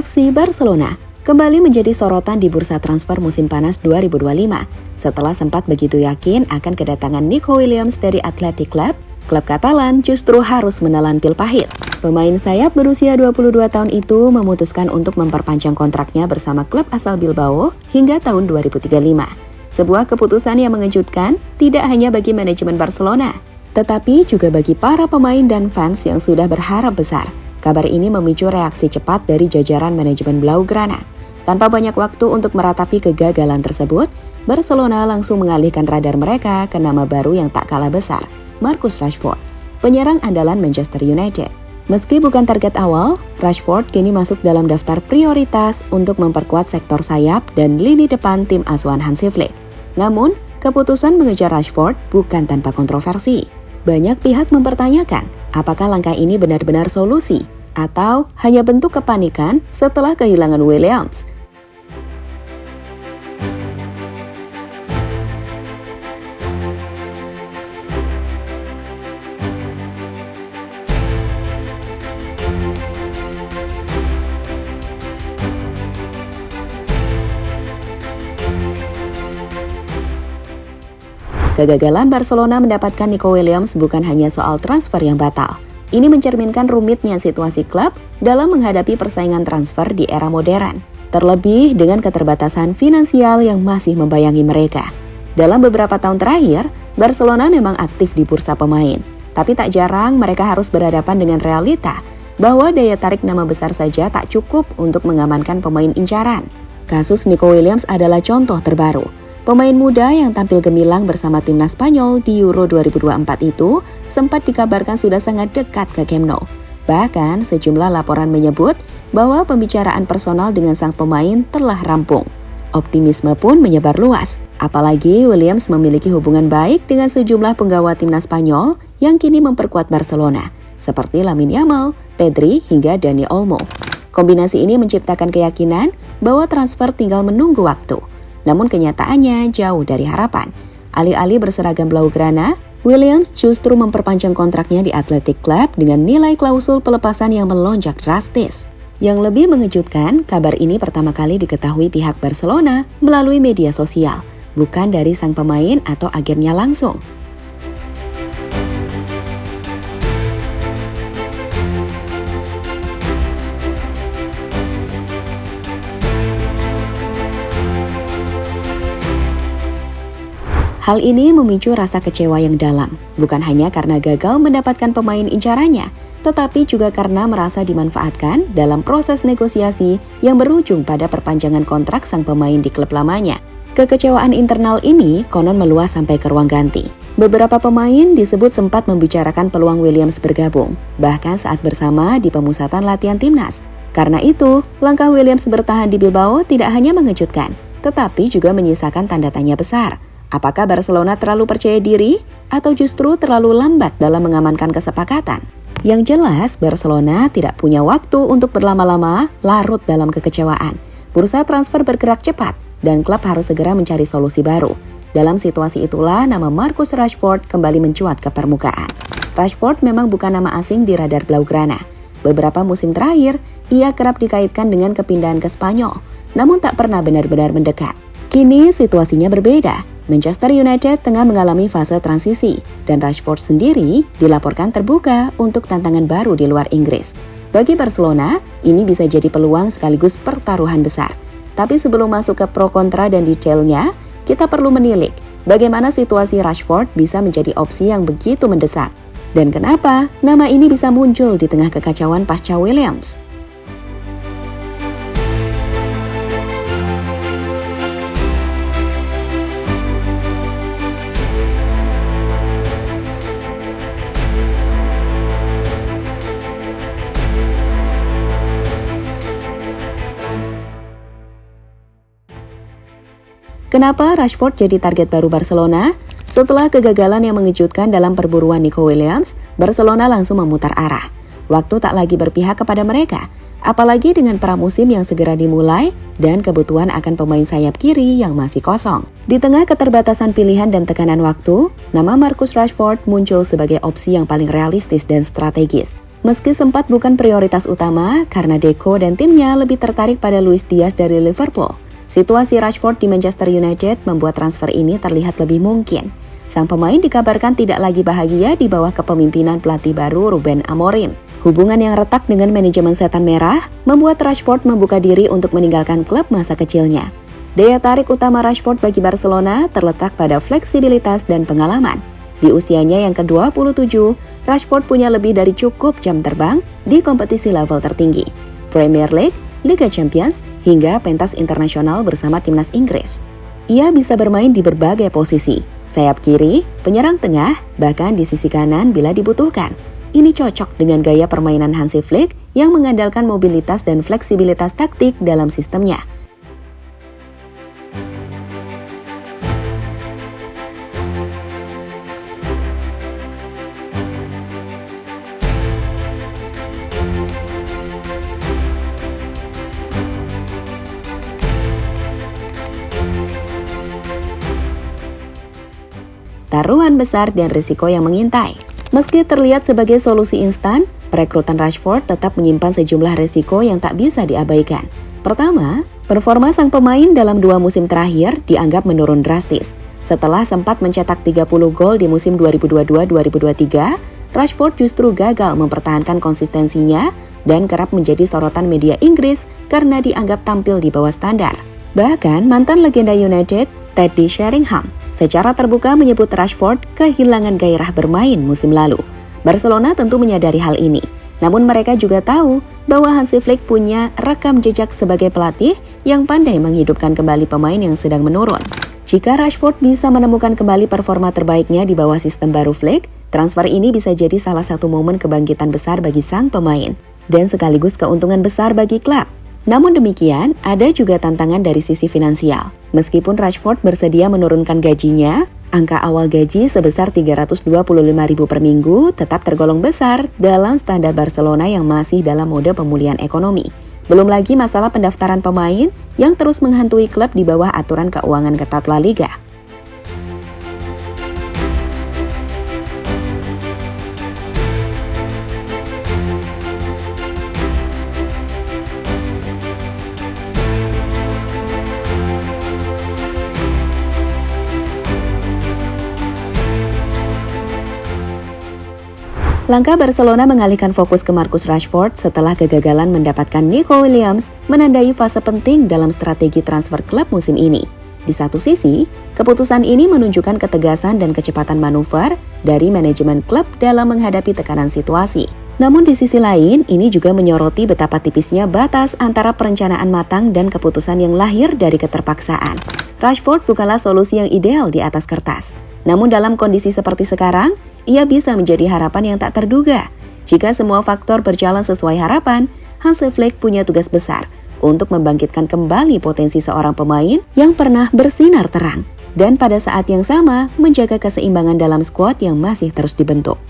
FC Barcelona kembali menjadi sorotan di bursa transfer musim panas 2025 setelah sempat begitu yakin akan kedatangan Nico Williams dari Athletic Club. Klub Katalan justru harus menelan pil pahit. Pemain sayap berusia 22 tahun itu memutuskan untuk memperpanjang kontraknya bersama klub asal Bilbao hingga tahun 2035. Sebuah keputusan yang mengejutkan tidak hanya bagi manajemen Barcelona, tetapi juga bagi para pemain dan fans yang sudah berharap besar. Kabar ini memicu reaksi cepat dari jajaran manajemen Blaugrana. Tanpa banyak waktu untuk meratapi kegagalan tersebut, Barcelona langsung mengalihkan radar mereka ke nama baru yang tak kalah besar, Marcus Rashford, penyerang andalan Manchester United. Meski bukan target awal, Rashford kini masuk dalam daftar prioritas untuk memperkuat sektor sayap dan lini depan tim asuhan Hansi Flick. Namun, keputusan mengejar Rashford bukan tanpa kontroversi. Banyak pihak mempertanyakan, apakah langkah ini benar-benar solusi atau hanya bentuk kepanikan setelah kehilangan Williams. Kegagalan Barcelona mendapatkan Nico Williams bukan hanya soal transfer yang batal. Ini mencerminkan rumitnya situasi klub dalam menghadapi persaingan transfer di era modern. Terlebih dengan keterbatasan finansial yang masih membayangi mereka. Dalam beberapa tahun terakhir, Barcelona memang aktif di bursa pemain. Tapi tak jarang mereka harus berhadapan dengan realita bahwa daya tarik nama besar saja tak cukup untuk mengamankan pemain incaran. Kasus Nico Williams adalah contoh terbaru. Pemain muda yang tampil gemilang bersama timnas Spanyol di Euro 2024 itu sempat dikabarkan sudah sangat dekat ke Camp Nou. Bahkan sejumlah laporan menyebut bahwa pembicaraan personal dengan sang pemain telah rampung. Optimisme pun menyebar luas, apalagi Williams memiliki hubungan baik dengan sejumlah penggawa timnas Spanyol yang kini memperkuat Barcelona, seperti Lamine Yamal, Pedri hingga Dani Olmo. Kombinasi ini menciptakan keyakinan bahwa transfer tinggal menunggu waktu. Namun kenyataannya jauh dari harapan. Alih-alih berseragam Blaugrana, Williams justru memperpanjang kontraknya di Athletic Club dengan nilai klausul pelepasan yang melonjak drastis. Yang lebih mengejutkan, kabar ini pertama kali diketahui pihak Barcelona melalui media sosial, bukan dari sang pemain atau agennya langsung. Hal ini memicu rasa kecewa yang dalam, bukan hanya karena gagal mendapatkan pemain incarannya, tetapi juga karena merasa dimanfaatkan dalam proses negosiasi yang berujung pada perpanjangan kontrak sang pemain di klub lamanya. Kekecewaan internal ini konon meluas sampai ke ruang ganti. Beberapa pemain disebut sempat membicarakan peluang Williams bergabung, bahkan saat bersama di pemusatan latihan timnas. Karena itu, langkah Williams bertahan di Bilbao tidak hanya mengejutkan, tetapi juga menyisakan tanda tanya besar. Apakah Barcelona terlalu percaya diri atau justru terlalu lambat dalam mengamankan kesepakatan? Yang jelas, Barcelona tidak punya waktu untuk berlama-lama larut dalam kekecewaan. Bursa transfer bergerak cepat dan klub harus segera mencari solusi baru. Dalam situasi itulah nama Marcus Rashford kembali mencuat ke permukaan. Rashford memang bukan nama asing di radar Blaugrana. Beberapa musim terakhir, ia kerap dikaitkan dengan kepindahan ke Spanyol, namun tak pernah benar-benar mendekat. Kini situasinya berbeda. Manchester United tengah mengalami fase transisi dan Rashford sendiri dilaporkan terbuka untuk tantangan baru di luar Inggris. Bagi Barcelona, ini bisa jadi peluang sekaligus pertaruhan besar. Tapi sebelum masuk ke pro kontra dan detailnya, kita perlu menilik bagaimana situasi Rashford bisa menjadi opsi yang begitu mendesak. Dan kenapa nama ini bisa muncul di tengah kekacauan pasca Williams. Kenapa Rashford jadi target baru Barcelona? Setelah kegagalan yang mengejutkan dalam perburuan Nico Williams, Barcelona langsung memutar arah. Waktu tak lagi berpihak kepada mereka, apalagi dengan pramusim yang segera dimulai dan kebutuhan akan pemain sayap kiri yang masih kosong. Di tengah keterbatasan pilihan dan tekanan waktu, nama Marcus Rashford muncul sebagai opsi yang paling realistis dan strategis. Meski sempat bukan prioritas utama, karena Deco dan timnya lebih tertarik pada Luis Diaz dari Liverpool, situasi Rashford di Manchester United membuat transfer ini terlihat lebih mungkin. Sang pemain dikabarkan tidak lagi bahagia di bawah kepemimpinan pelatih baru Ruben Amorim. Hubungan yang retak dengan manajemen setan merah membuat Rashford membuka diri untuk meninggalkan klub masa kecilnya. Daya tarik utama Rashford bagi Barcelona terletak pada fleksibilitas dan pengalaman. Di usianya yang ke-27, Rashford punya lebih dari cukup jam terbang di kompetisi level tertinggi, Premier League, Liga Champions, hingga pentas internasional bersama timnas Inggris. Ia bisa bermain di berbagai posisi, sayap kiri, penyerang tengah, bahkan di sisi kanan bila dibutuhkan. Ini cocok dengan gaya permainan Hansi Flick yang mengandalkan mobilitas dan fleksibilitas taktik dalam sistemnya. Taruhan besar dan risiko yang mengintai. Meski terlihat sebagai solusi instan, perekrutan Rashford tetap menyimpan sejumlah risiko yang tak bisa diabaikan. Pertama, performa sang pemain dalam 2 musim terakhir dianggap menurun drastis. Setelah sempat mencetak 30 gol di musim 2022-2023, Rashford justru gagal mempertahankan konsistensinya dan kerap menjadi sorotan media Inggris karena dianggap tampil di bawah standar. Bahkan mantan legenda United, Teddy Sheringham, secara terbuka menyebut Rashford kehilangan gairah bermain musim lalu. Barcelona tentu menyadari hal ini, namun mereka juga tahu bahwa Hansi Flick punya rekam jejak sebagai pelatih yang pandai menghidupkan kembali pemain yang sedang menurun. Jika Rashford bisa menemukan kembali performa terbaiknya di bawah sistem baru Flick, transfer ini bisa jadi salah satu momen kebangkitan besar bagi sang pemain dan sekaligus keuntungan besar bagi klub. Namun demikian, ada juga tantangan dari sisi finansial. Meskipun Rashford bersedia menurunkan gajinya, angka awal gaji sebesar 325.000 per minggu tetap tergolong besar dalam standar Barcelona yang masih dalam mode pemulihan ekonomi. Belum lagi masalah pendaftaran pemain yang terus menghantui klub di bawah aturan keuangan ketat La Liga. Langkah Barcelona mengalihkan fokus ke Marcus Rashford setelah kegagalan mendapatkan Nico Williams menandai fase penting dalam strategi transfer klub musim ini. Di satu sisi, keputusan ini menunjukkan ketegasan dan kecepatan manuver dari manajemen klub dalam menghadapi tekanan situasi. Namun di sisi lain, ini juga menyoroti betapa tipisnya batas antara perencanaan matang dan keputusan yang lahir dari keterpaksaan. Rashford bukanlah solusi yang ideal di atas kertas. Namun dalam kondisi seperti sekarang, ia bisa menjadi harapan yang tak terduga. Jika semua faktor berjalan sesuai harapan, Hansi Flick punya tugas besar untuk membangkitkan kembali potensi seorang pemain yang pernah bersinar terang dan pada saat yang sama menjaga keseimbangan dalam skuad yang masih terus dibentuk.